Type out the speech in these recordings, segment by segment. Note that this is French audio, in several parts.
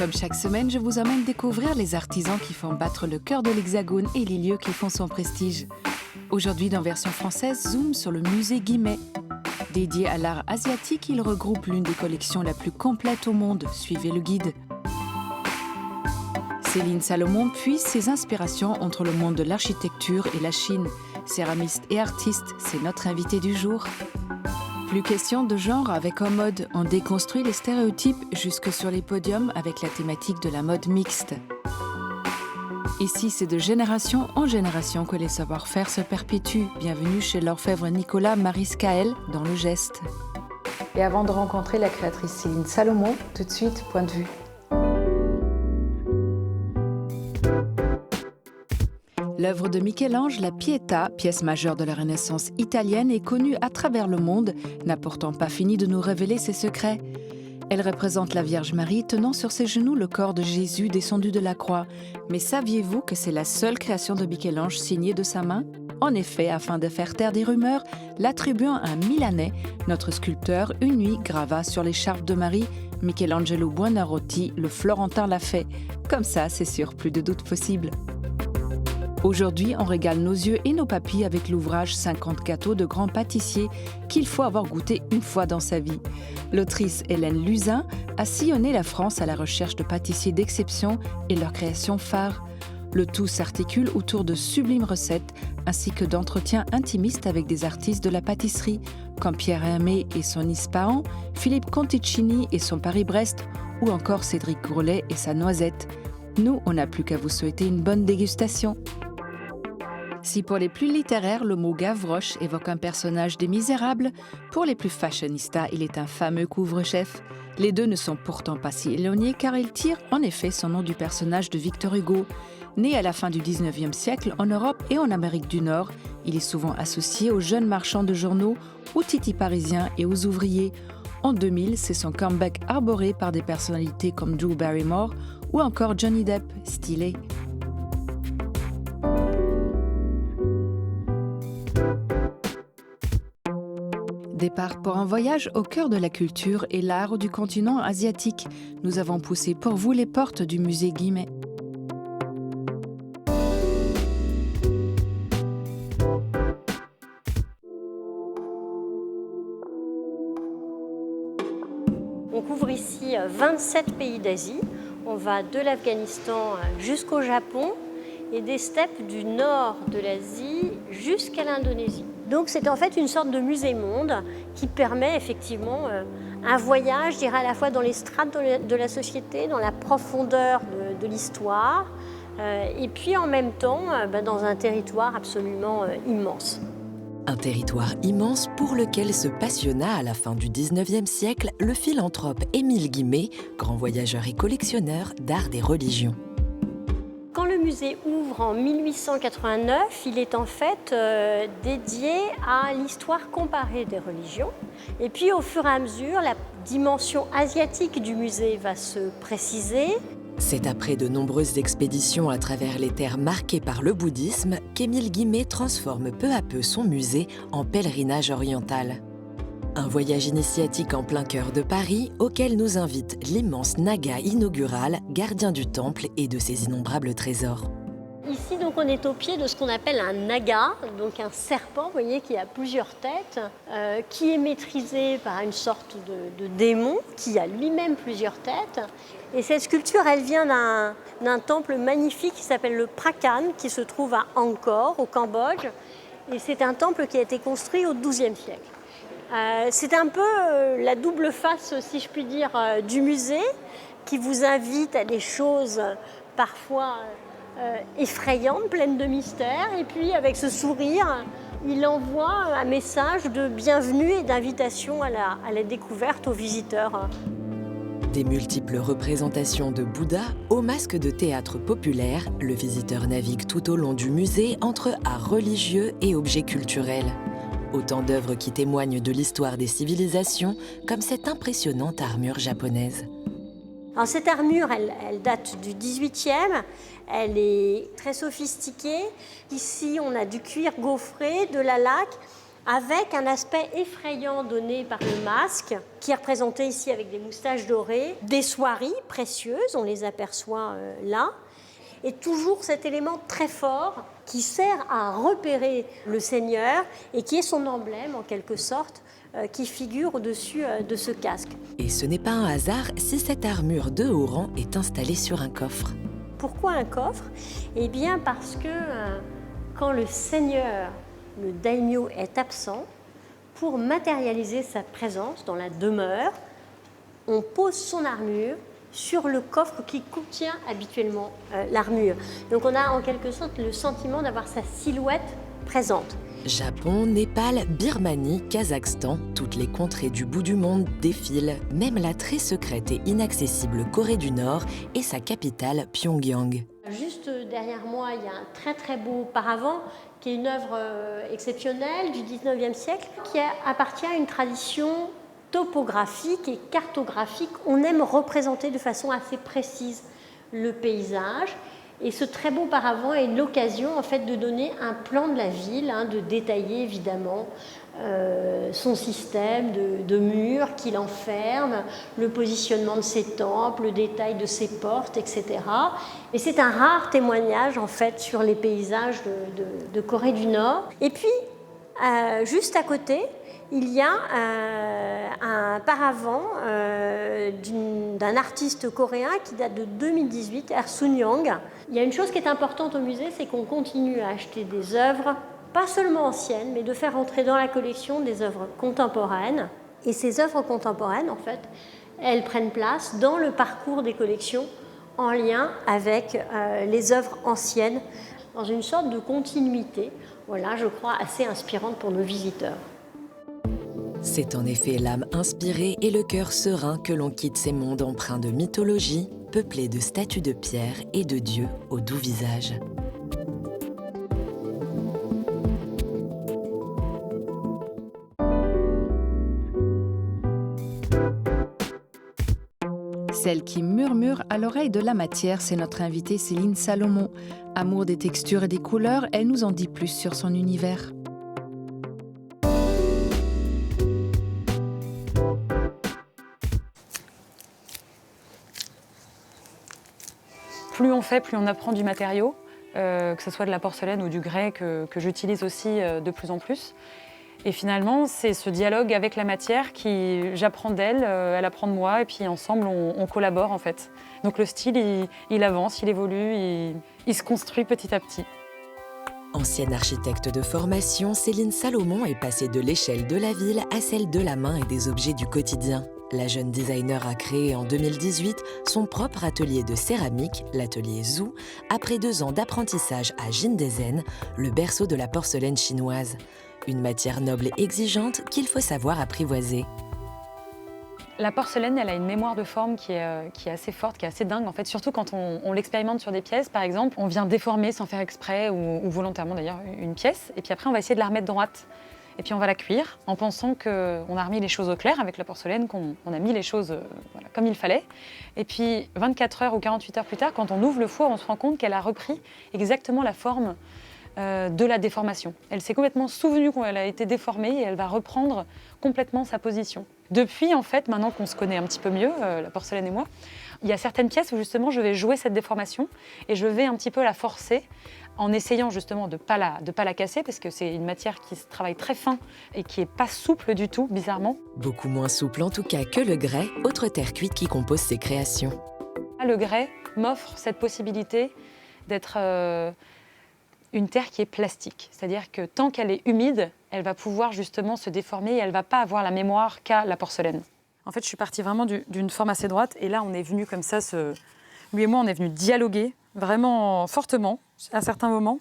Comme chaque semaine, je vous emmène découvrir les artisans qui font battre le cœur de l'Hexagone et les lieux qui font son prestige. Aujourd'hui, dans version française, zoom sur le musée Guimet. Dédié à l'art asiatique, il regroupe l'une des collections la plus complète au monde. Suivez le guide. Céline Salomon puise ses inspirations entre le monde de l'architecture et la Chine. Céramiste et artiste, c'est notre invité du jour. Plus question de genre avec En Mode. On déconstruit les stéréotypes jusque sur les podiums avec la thématique de la mode mixte. Ici, c'est de génération en génération que les savoir-faire se perpétuent. Bienvenue chez l'orfèvre Nicolas Mariscaël dans le geste. Et avant de rencontrer la créatrice Céline Salomon, tout de suite, point de vue. L'œuvre de Michel-Ange, la Pietà, pièce majeure de la Renaissance italienne, est connue à travers le monde, n'a pourtant pas fini de nous révéler ses secrets. Elle représente la Vierge Marie tenant sur ses genoux le corps de Jésus descendu de la croix. Mais saviez-vous que c'est la seule création de Michel-Ange signée de sa main ? En effet, afin de faire taire des rumeurs, l'attribuant à un Milanais, notre sculpteur, une nuit, grava sur l'écharpe de Marie « Michelangelo Buonarroti, le Florentin l'a fait ». Comme ça, c'est sûr, plus de doute possible. Aujourd'hui, on régale nos yeux et nos papilles avec l'ouvrage 50 gâteaux de grands pâtissiers qu'il faut avoir goûté une fois dans sa vie. L'autrice Hélène Luzin a sillonné la France à la recherche de pâtissiers d'exception et leurs créations phares. Le tout s'articule autour de sublimes recettes ainsi que d'entretiens intimistes avec des artistes de la pâtisserie comme Pierre Hermé et son Ispahan, Philippe Conticini et son Paris-Brest ou encore Cédric Grolet et sa noisette. Nous, on n'a plus qu'à vous souhaiter une bonne dégustation. Si pour les plus littéraires, le mot Gavroche évoque un personnage des Misérables, pour les plus fashionistas, il est un fameux couvre-chef. Les deux ne sont pourtant pas si éloignés car il tire en effet son nom du personnage de Victor Hugo. Né à la fin du 19e siècle en Europe et en Amérique du Nord, il est souvent associé aux jeunes marchands de journaux, aux titis parisiens et aux ouvriers. En 2000, c'est son comeback arboré par des personnalités comme Drew Barrymore ou encore Johnny Depp, stylé. Départ pour un voyage au cœur de la culture et l'art du continent asiatique. Nous avons poussé pour vous les portes du musée Guimet. On couvre ici 27 pays d'Asie. On va de l'Afghanistan jusqu'au Japon et des steppes du nord de l'Asie jusqu'à l'Indonésie. Donc c'est en fait une sorte de musée-monde qui permet effectivement un voyage, je dirais, à la fois dans les strates de la société, dans la profondeur de l'histoire, et puis en même temps dans un territoire absolument immense. Un territoire immense pour lequel se passionna à la fin du 19e siècle le philanthrope Émile Guimet, grand voyageur et collectionneur d'art des religions. Quand le musée ouvre en 1889, il est en fait dédié à l'histoire comparée des religions. Et puis au fur et à mesure, la dimension asiatique du musée va se préciser. C'est après de nombreuses expéditions à travers les terres marquées par le bouddhisme qu'Émile Guimet transforme peu à peu son musée en pèlerinage oriental. Un voyage initiatique en plein cœur de Paris auquel nous invite l'immense naga inaugural, gardien du temple et de ses innombrables trésors. Ici, donc, on est au pied de ce qu'on appelle un naga, donc un serpent, vous voyez, qui a plusieurs têtes, qui est maîtrisé par une sorte de démon qui a lui-même plusieurs têtes. Et cette sculpture, elle vient d'un temple magnifique qui s'appelle le Prakan, qui se trouve à Angkor, au Cambodge. Et c'est un temple qui a été construit au XIIe siècle. C'est un peu la double face, si je puis dire, du musée, qui vous invite à des choses parfois effrayantes, pleines de mystères. Et puis, avec ce sourire, il envoie un message de bienvenue et d'invitation à la découverte aux visiteurs. Des multiples représentations de Bouddha au masque de théâtre populaire, le visiteur navigue tout au long du musée entre art religieux et objets culturels. Autant d'œuvres qui témoignent de l'histoire des civilisations, comme cette impressionnante armure japonaise. Alors cette armure, elle date du XVIIIe, elle est très sophistiquée. Ici, on a du cuir gaufré, de la laque, avec un aspect effrayant donné par le masque, qui est représenté ici avec des moustaches dorées, des soieries précieuses, on les aperçoit là, et toujours cet élément très fort qui sert à repérer le Seigneur et qui est son emblème en quelque sorte, qui figure au-dessus de ce casque. Et ce n'est pas un hasard si cette armure de haut rang est installée sur un coffre. Pourquoi un coffre? Eh bien parce que quand le Seigneur, le daimyo, est absent, pour matérialiser sa présence dans la demeure, on pose son armure sur le coffre qui contient habituellement l'armure. Donc on a en quelque sorte le sentiment d'avoir sa silhouette présente. Japon, Népal, Birmanie, Kazakhstan, toutes les contrées du bout du monde défilent, même la très secrète et inaccessible Corée du Nord et sa capitale Pyongyang. Juste derrière moi, il y a un très très beau paravent qui est une œuvre exceptionnelle du 19e siècle qui appartient à une tradition topographique et cartographique. On aime représenter de façon assez précise le paysage. Et ce très beau paravent est l'occasion en fait de donner un plan de la ville, de détailler évidemment son système de murs qui l'enferme, le positionnement de ses temples, le détail de ses portes, etc. Et c'est un rare témoignage en fait sur les paysages de Corée du Nord. Et puis juste à côté, il y a un paravent d'un artiste coréen qui date de 2018, Er Sun-young. Il y a une chose qui est importante au musée, c'est qu'on continue à acheter des œuvres, pas seulement anciennes, mais de faire entrer dans la collection des œuvres contemporaines. Et ces œuvres contemporaines, en fait, elles prennent place dans le parcours des collections en lien avec les œuvres anciennes, dans une sorte de continuité, voilà, je crois, assez inspirante pour nos visiteurs. C'est en effet l'âme inspirée et le cœur serein que l'on quitte ces mondes empreints de mythologie, peuplés de statues de pierre et de dieux au doux visage. Celle qui murmure à l'oreille de la matière, c'est notre invitée Céline Salomon. Amour des textures et des couleurs, elle nous en dit plus sur son univers. Plus on fait, plus on apprend du matériau, que ce soit de la porcelaine ou du grès que j'utilise aussi de plus en plus. Et finalement, c'est ce dialogue avec la matière qui, j'apprends d'elle, elle apprend de moi, et puis ensemble, on collabore en fait. Donc le style, il avance, il évolue, il se construit petit à petit. Ancienne architecte de formation, Céline Salomon est passée de l'échelle de la ville à celle de la main et des objets du quotidien. La jeune designer a créé en 2018 son propre atelier de céramique, l'atelier Zhu, après 2 ans d'apprentissage à Jindezen, le berceau de la porcelaine chinoise. Une matière noble et exigeante qu'il faut savoir apprivoiser. La porcelaine, elle a une mémoire de forme qui est assez forte, qui est assez dingue en fait, surtout quand on l'expérimente sur des pièces. Par exemple, on vient déformer sans faire exprès ou volontairement d'ailleurs une pièce, et puis après on va essayer de la remettre droite. Et puis on va la cuire en pensant qu'on a remis les choses au clair avec la porcelaine, qu'on a mis les choses voilà, comme il fallait. Et puis 24 heures ou 48 heures plus tard, quand on ouvre le four, on se rend compte qu'elle a repris exactement la forme de la déformation. Elle s'est complètement souvenue qu'elle a été déformée et elle va reprendre complètement sa position. Depuis, en fait, maintenant qu'on se connaît un petit peu mieux, la porcelaine et moi, il y a certaines pièces où justement je vais jouer cette déformation et je vais un petit peu la forcer en essayant justement de pas la casser parce que c'est une matière qui se travaille très fin et qui n'est pas souple du tout, bizarrement. Beaucoup moins souple en tout cas que le grès, autre terre cuite qui compose ses créations. Le grès m'offre cette possibilité d'être une terre qui est plastique. C'est-à-dire que tant qu'elle est humide, elle va pouvoir justement se déformer et elle ne va pas avoir la mémoire qu'a la porcelaine. En fait, je suis partie vraiment d'une forme assez droite et là, on est venu comme ça, lui et moi, on est venu dialoguer vraiment fortement à certains moments.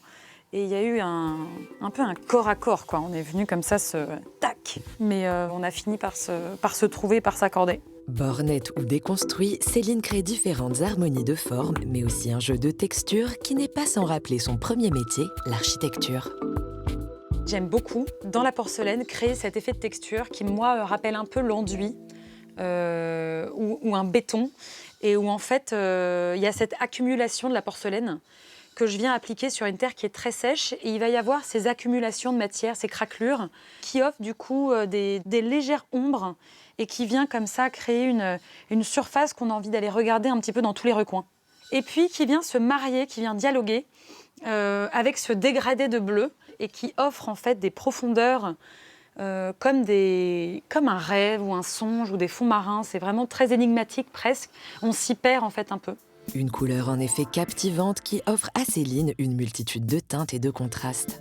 Et il y a eu un peu un corps à corps, quoi. On est venu comme ça, tac. Mais on a fini par se trouver, par s'accorder. Bornette ou déconstruit, Céline crée différentes harmonies de formes, mais aussi un jeu de textures qui n'est pas sans rappeler son premier métier, l'architecture. J'aime beaucoup, dans la porcelaine, créer cet effet de texture qui, moi, rappelle un peu l'enduit ou un béton, et où, en fait, il y a cette accumulation de la porcelaine que je viens appliquer sur une terre qui est très sèche. Et il va y avoir ces accumulations de matière, ces craquelures, qui offrent du coup des légères ombres et qui vient comme ça créer une surface qu'on a envie d'aller regarder un petit peu dans tous les recoins. Et puis qui vient se marier, qui vient dialoguer avec ce dégradé de bleu et qui offre en fait des profondeurs comme un rêve ou un songe ou des fonds marins. C'est vraiment très énigmatique presque. On s'y perd en fait un peu. Une couleur en effet captivante qui offre à Céline une multitude de teintes et de contrastes.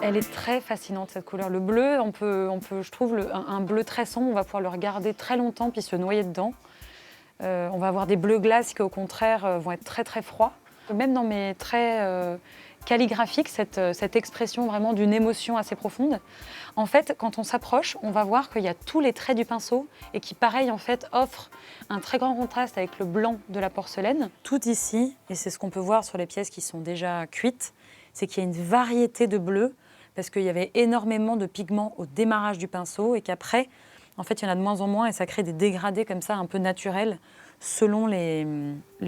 Elle est très fascinante cette couleur. Le bleu, on peut je trouve, un bleu très sombre, on va pouvoir le regarder très longtemps puis se noyer dedans. On va avoir des bleus glaces qui au contraire vont être très très froids. Même dans mes traits calligraphiques, cette expression vraiment d'une émotion assez profonde. En fait, quand on s'approche, on va voir qu'il y a tous les traits du pinceau et qui, pareil, en fait, offrent un très grand contraste avec le blanc de la porcelaine. Tout ici, et c'est ce qu'on peut voir sur les pièces qui sont déjà cuites, c'est qu'il y a une variété de bleus parce qu'il y avait énormément de pigments au démarrage du pinceau et qu'après, en fait, il y en a de moins en moins et ça crée des dégradés comme ça, un peu naturels, selon les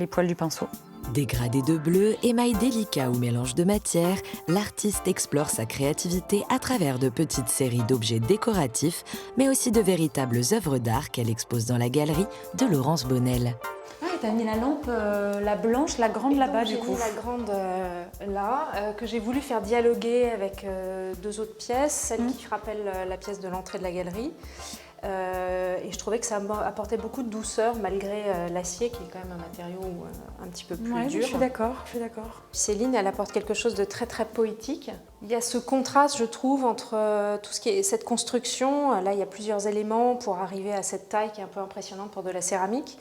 poils du pinceau. Dégradé de bleu, émail délicat ou mélange de matières, l'artiste explore sa créativité à travers de petites séries d'objets décoratifs, mais aussi de véritables œuvres d'art qu'elle expose dans la galerie de Laurence Bonnel. Ah, t'as mis la lampe, la blanche, la grande là-bas du coup. J'ai mis la grande là, que j'ai voulu faire dialoguer avec deux autres pièces, celle qui rappelle la pièce de l'entrée de la galerie. Et je trouvais que ça apportait beaucoup de douceur malgré l'acier qui est quand même un matériau un petit peu plus dur. Je suis d'accord. Céline, elle apporte quelque chose de très très poétique. Il y a ce contraste, je trouve, entre tout ce qui est cette construction. Là, il y a plusieurs éléments pour arriver à cette taille qui est un peu impressionnante pour de la céramique.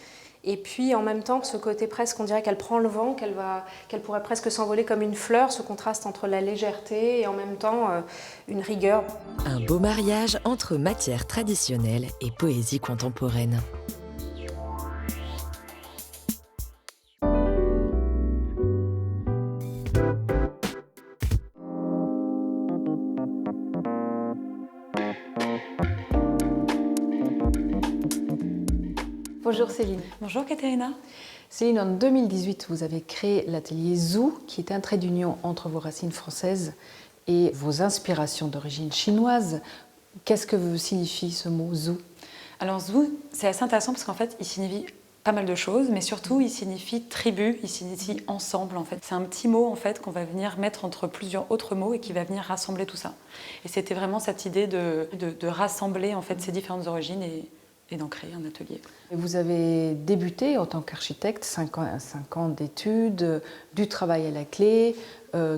Et puis en même temps, ce côté presque, on dirait qu'elle prend le vent, qu'elle pourrait presque s'envoler comme une fleur, ce contraste entre la légèreté et en même temps une rigueur. Un beau mariage entre matière traditionnelle et poésie contemporaine. Bonjour Céline. Bonjour Katerina. Céline, en 2018, vous avez créé l'atelier Zoo, qui est un trait d'union entre vos racines françaises et vos inspirations d'origine chinoise. Qu'est-ce que signifie ce mot Zoo? Alors Zoo, c'est assez intéressant parce qu'en fait, il signifie pas mal de choses, mais surtout, il signifie tribu, il signifie ensemble en fait. C'est un petit mot en fait qu'on va venir mettre entre plusieurs autres mots et qui va venir rassembler tout ça. Et c'était vraiment cette idée de rassembler en fait ces différentes origines et d'en créer un atelier. Vous avez débuté en tant qu'architecte, 5 ans d'études, du travail à la clé.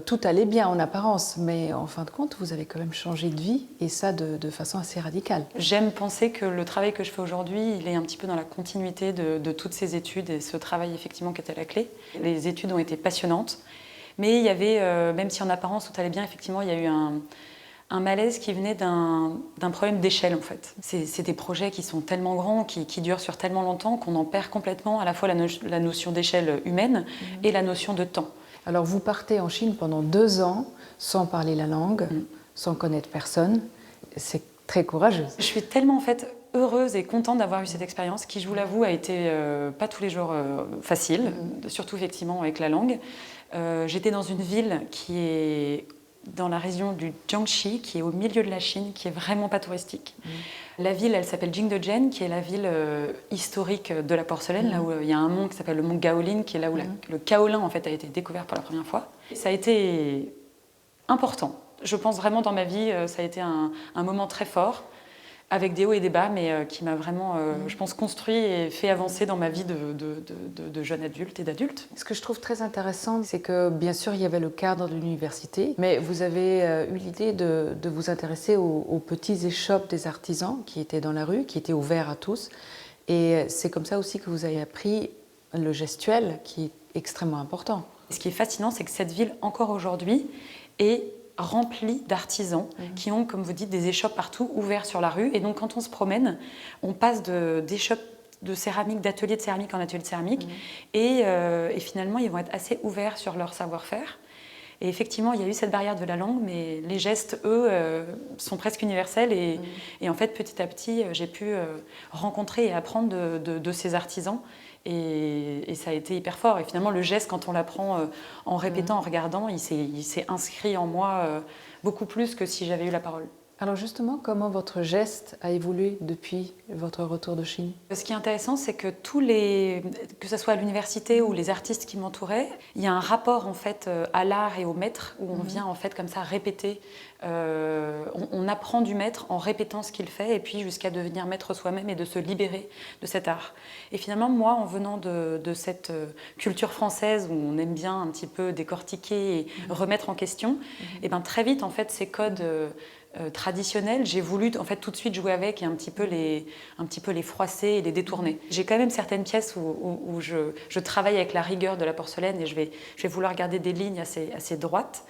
Tout allait bien en apparence, mais en fin de compte, vous avez quand même changé de vie, et ça de façon assez radicale. J'aime penser que le travail que je fais aujourd'hui, il est un petit peu dans la continuité de toutes ces études et ce travail effectivement qui était à la clé. Les études ont été passionnantes, mais il y avait, même si en apparence tout allait bien, effectivement, il y a eu un malaise qui venait d'un problème d'échelle en fait. C'est des projets qui sont tellement grands, qui durent sur tellement longtemps qu'on en perd complètement à la fois la notion d'échelle humaine et la notion de temps. Alors vous partez en Chine pendant 2 ans sans parler la langue, sans connaître personne. C'est très courageux. Je suis tellement en fait heureuse et contente d'avoir eu cette expérience qui, je vous l'avoue, a été pas tous les jours facile, surtout effectivement avec la langue. J'étais dans une ville qui est dans la région du Jiangxi, qui est au milieu de la Chine, qui est vraiment pas touristique. La ville, elle s'appelle Jingdezhen, qui est la ville historique de la porcelaine, là où il y a un mont qui s'appelle le mont Gaolin, qui est là où le kaolin en fait a été découvert pour la première fois. Ça a été important. Je pense vraiment dans ma vie, ça a été un moment très fort, avec des hauts et des bas, mais qui m'a vraiment, je pense, construit et fait avancer dans ma vie de jeune adulte et d'adulte. Ce que je trouve très intéressant, c'est que bien sûr, il y avait le cadre de l'université, mais vous avez eu l'idée de vous intéresser aux petits échoppes des artisans qui étaient dans la rue, qui étaient ouverts à tous. Et c'est comme ça aussi que vous avez appris le gestuel, qui est extrêmement important. Ce qui est fascinant, c'est que cette ville, encore aujourd'hui, est remplie d'artisans qui ont, comme vous dites, des échoppes partout, ouverts sur la rue. Et donc, quand on se promène, on passe d'échoppes de céramique, d'ateliers de céramique en ateliers de céramique. Et finalement, ils vont être assez ouverts sur leur savoir-faire. Et effectivement, il y a eu cette barrière de la langue, mais les gestes, eux, sont presque universels. Et en fait, petit à petit, j'ai pu rencontrer et apprendre de ces artisans. Et ça a été hyper fort. Et finalement, le geste, quand on l'apprend en répétant, en regardant, il s'est inscrit en moi beaucoup plus que si j'avais eu la parole. Alors justement, comment votre geste a évolué depuis votre retour de Chine? Ce qui est intéressant, c'est que que ce soit à l'université ou les artistes qui m'entouraient, il y a un rapport en fait à l'art et au maître où on vient en fait comme ça répéter. On apprend du maître en répétant ce qu'il fait et puis jusqu'à devenir maître soi-même et de se libérer de cet art. Et finalement, moi, en venant de cette culture française où on aime bien un petit peu décortiquer et remettre en question, et ben très vite en fait ces codes traditionnels, j'ai voulu en fait tout de suite jouer avec et un petit peu les froisser et les détourner. J'ai quand même certaines pièces où je travaille avec la rigueur de la porcelaine et je vais vouloir garder des lignes assez droites.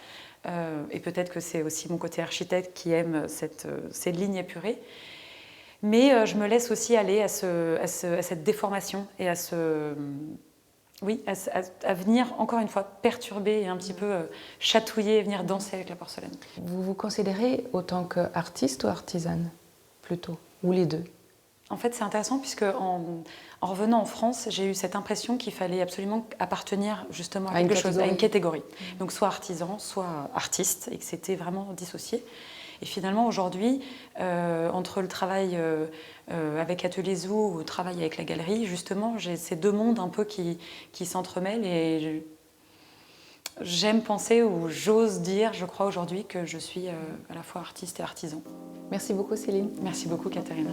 Et peut-être que c'est aussi mon côté architecte qui aime ces lignes épurées. Mais je me laisse aussi aller à cette déformation et à venir, encore une fois, perturber et un petit peu chatouiller et venir danser avec la porcelaine. Vous vous considérez autant qu'artiste ou artisane, plutôt, ou les deux? En fait, c'est intéressant puisque en revenant en France, j'ai eu cette impression qu'il fallait absolument appartenir justement à quelque chose, à une catégorie. Donc soit artisan, soit artiste, et que c'était vraiment dissocié. Et finalement, aujourd'hui, entre le travail avec Atelier Zoo ou le travail avec la galerie, justement, j'ai ces deux mondes un peu qui s'entremêlent et j'aime penser ou j'ose dire, je crois aujourd'hui, que je suis à la fois artiste et artisan. Merci beaucoup Céline. Merci beaucoup Catherine.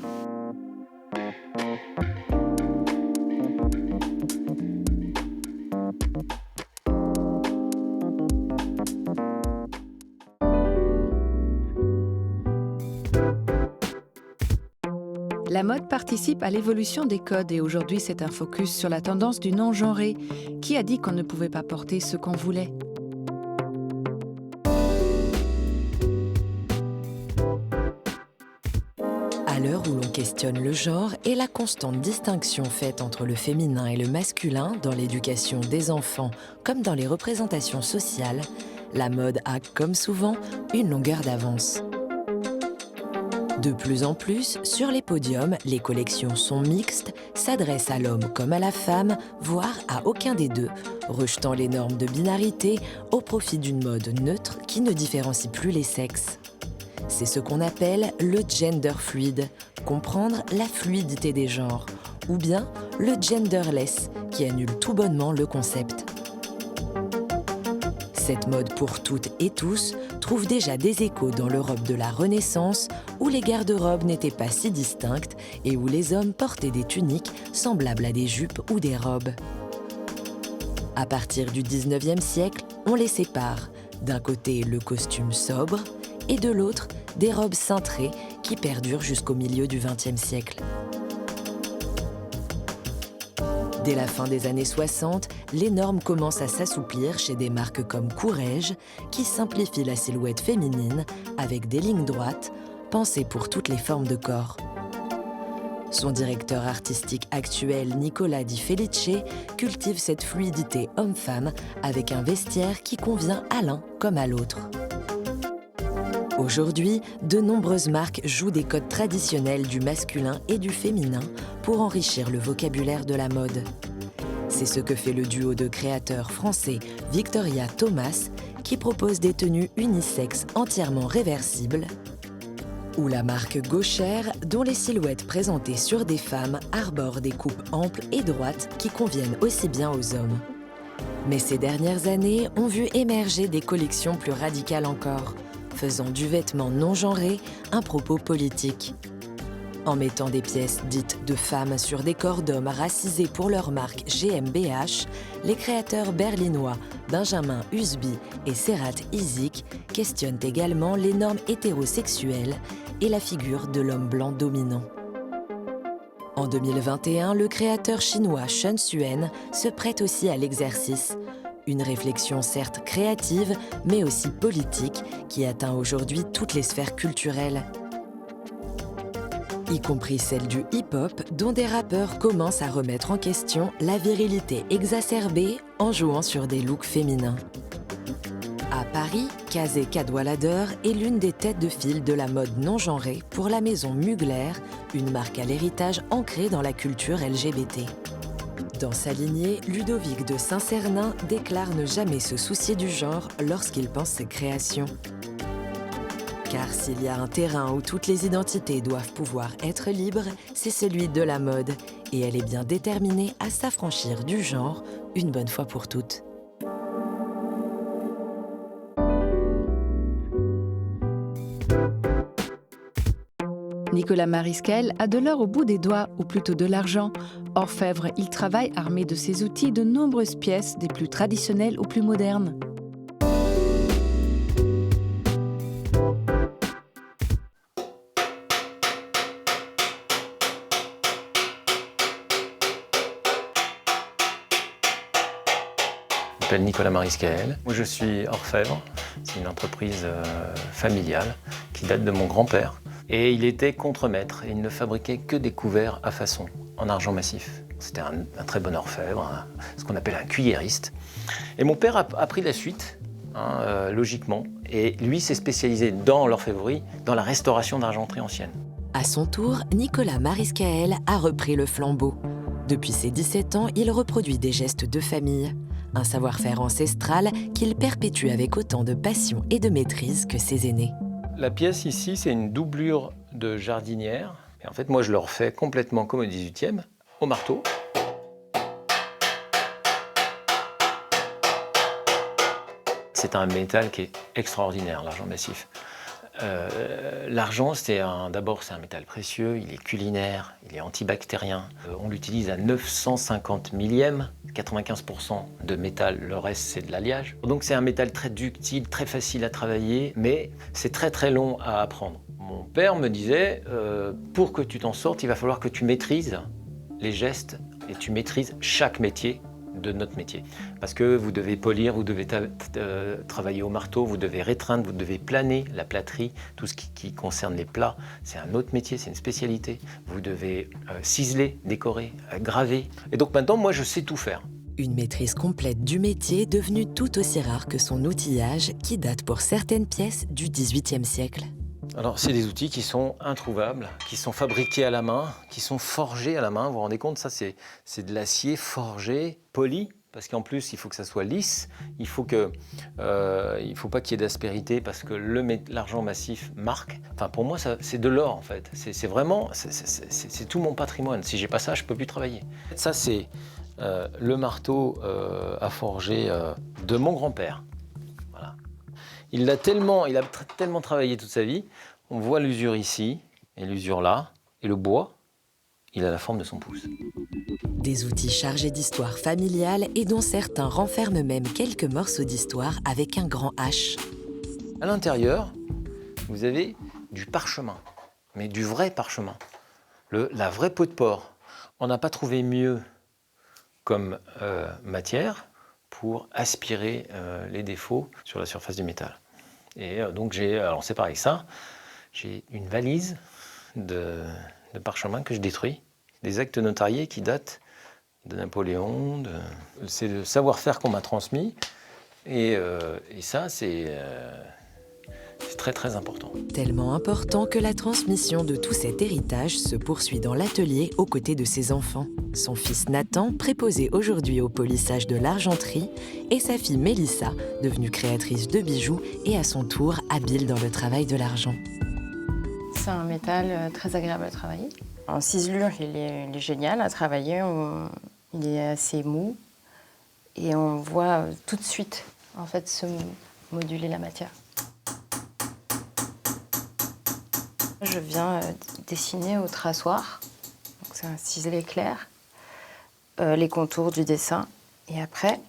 La mode participe à l'évolution des codes et aujourd'hui c'est un focus sur la tendance du non-genré. Qui a dit qu'on ne pouvait pas porter ce qu'on voulait? À l'heure où l'on questionne le genre et la constante distinction faite entre le féminin et le masculin dans l'éducation des enfants comme dans les représentations sociales, la mode a, comme souvent, une longueur d'avance. De plus en plus, sur les podiums, les collections sont mixtes, s'adressent à l'homme comme à la femme, voire à aucun des deux, rejetant les normes de binarité au profit d'une mode neutre qui ne différencie plus les sexes. C'est ce qu'on appelle le gender fluide, comprendre la fluidité des genres, ou bien le genderless, qui annule tout bonnement le concept. Cette mode pour toutes et tous trouve déjà des échos dans l'Europe de la Renaissance, où les garde-robes n'étaient pas si distinctes et où les hommes portaient des tuniques semblables à des jupes ou des robes. À partir du XIXe siècle, on les sépare. D'un côté, le costume sobre, et de l'autre, des robes cintrées qui perdurent jusqu'au milieu du XXe siècle. Dès la fin des années 60, les normes commencent à s'assouplir chez des marques comme Courrèges, qui simplifient la silhouette féminine avec des lignes droites, pensées pour toutes les formes de corps. Son directeur artistique actuel, Nicola Di Felice, cultive cette fluidité homme-femme avec un vestiaire qui convient à l'un comme à l'autre. Aujourd'hui, de nombreuses marques jouent des codes traditionnels du masculin et du féminin pour enrichir le vocabulaire de la mode. C'est ce que fait le duo de créateurs français Victoria Thomas, qui propose des tenues unisexes entièrement réversibles, ou la marque Gauchère, dont les silhouettes présentées sur des femmes arborent des coupes amples et droites qui conviennent aussi bien aux hommes. Mais ces dernières années ont vu émerger des collections plus radicales encore, faisant du vêtement non genré un propos politique. En mettant des pièces dites de femmes sur des corps d'hommes racisés pour leur marque GmbH, les créateurs berlinois Benjamin Husby et Serhat Izik questionnent également les normes hétérosexuelles et la figure de l'homme blanc dominant. En 2021, le créateur chinois Shen Suen se prête aussi à l'exercice. Une réflexion certes créative, mais aussi politique, qui atteint aujourd'hui toutes les sphères culturelles. Y compris celle du hip-hop, dont des rappeurs commencent à remettre en question la virilité exacerbée en jouant sur des looks féminins. À Paris, Kazé Cadwallader est l'une des têtes de file de la mode non genrée pour la maison Mugler, une marque à l'héritage ancrée dans la culture LGBT. Dans sa lignée, Ludovic de Saint-Cernin déclare ne jamais se soucier du genre lorsqu'il pense ses créations. Car s'il y a un terrain où toutes les identités doivent pouvoir être libres, c'est celui de la mode. Et elle est bien déterminée à s'affranchir du genre une bonne fois pour toutes. Nicolas Mariskel a de l'or au bout des doigts, ou plutôt de l'argent. Orfèvre, il travaille armé de ses outils de nombreuses pièces, des plus traditionnelles aux plus modernes. Je m'appelle Nicolas Mariskel. Moi, je suis orfèvre. C'est une entreprise familiale qui date de mon grand-père. Et il était contremaître et il ne fabriquait que des couverts à façon, en argent massif. C'était un très bon orfèvre, ce qu'on appelle un cuillériste. Et mon père a pris la suite, logiquement. Et lui s'est spécialisé dans l'orfèvrerie, dans la restauration d'argenterie ancienne. À son tour, Nicolas Mariskel a repris le flambeau. Depuis ses 17 ans, il reproduit des gestes de famille. Un savoir-faire ancestral qu'il perpétue avec autant de passion et de maîtrise que ses aînés. La pièce ici, c'est une doublure de jardinière. Et en fait, moi, je le refais complètement comme au 18e, au marteau. C'est un métal qui est extraordinaire, l'argent massif. L'argent, d'abord, c'est un métal précieux, il est culinaire, il est antibactérien. On l'utilise à 950 millièmes, 95% de métal, le reste c'est de l'alliage. Donc c'est un métal très ductile, très facile à travailler, mais c'est très très long à apprendre. Mon père me disait, pour que tu t'en sortes, il va falloir que tu maîtrises les gestes et tu maîtrises chaque métier de notre métier. Parce que vous devez polir, vous devez travailler au marteau, vous devez rétreindre, vous devez planer la plâterie, tout ce qui concerne les plats. C'est un autre métier, c'est une spécialité. Vous devez ciseler, décorer, graver. Et donc maintenant, moi, je sais tout faire. Une maîtrise complète du métier devenue tout aussi rare que son outillage qui date pour certaines pièces du XVIIIe siècle. Alors, c'est des outils qui sont introuvables, qui sont fabriqués à la main, qui sont forgés à la main. Vous vous rendez compte, ça, c'est de l'acier forgé, poli, parce qu'en plus, il faut que ça soit lisse. Il faut pas qu'il y ait d'aspérité, parce que l'argent massif marque. Enfin, pour moi, c'est de l'or, en fait. C'est vraiment, c'est tout mon patrimoine. Si j'ai pas ça, je peux plus travailler. Ça, c'est le marteau à forger de mon grand-père. Il a tellement travaillé toute sa vie. On voit l'usure ici, et l'usure là, et le bois, il a la forme de son pouce. Des outils chargés d'histoire familiale et dont certains renferment même quelques morceaux d'histoire avec un grand H. À l'intérieur, vous avez du parchemin, mais du vrai parchemin, la vraie peau de porc. On n'a pas trouvé mieux comme matière pour aspirer les défauts sur la surface du métal. Et donc alors c'est pareil, ça, j'ai une valise de parchemin que je détruis, des actes notariés qui datent de Napoléon, c'est le savoir-faire qu'on m'a transmis, et ça c'est très très important. Tellement important que la transmission de tout cet héritage se poursuit dans l'atelier aux côtés de ses enfants. Son fils Nathan, préposé aujourd'hui au polissage de l'argenterie, et sa fille Mélissa, devenue créatrice de bijoux et à son tour habile dans le travail de l'argent. C'est un métal très agréable à travailler. En ciselure, il est génial à travailler, il est assez mou et on voit tout de suite en fait, se moduler la matière. Je viens dessiner au traçoir, c'est un ciselé clair, les contours du dessin. Et après,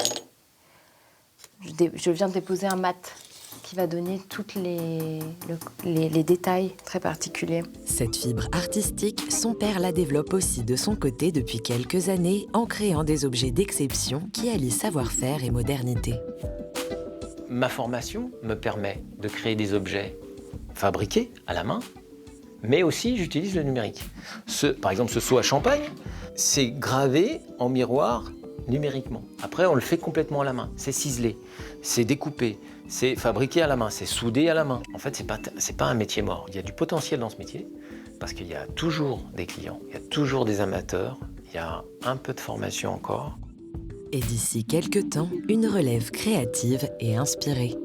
je viens déposer un mat qui va donner tous les détails très particuliers. Cette fibre artistique, son père la développe aussi de son côté depuis quelques années en créant des objets d'exception qui allient savoir-faire et modernité. Ma formation me permet de créer des objets fabriqués à la main, mais aussi j'utilise le numérique. Par exemple, ce seau à champagne, c'est gravé en miroir numériquement. Après, on le fait complètement à la main. C'est ciselé, c'est découpé, c'est fabriqué à la main, c'est soudé à la main. En fait, c'est pas un métier mort. Il y a du potentiel dans ce métier parce qu'il y a toujours des clients, il y a toujours des amateurs, Il y a un peu de formation encore. Et d'ici quelques temps, une relève créative et inspirée.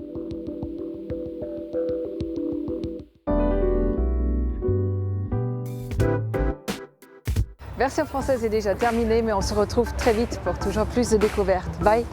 Version française est déjà terminée, mais on se retrouve très vite pour toujours plus de découvertes. Bye!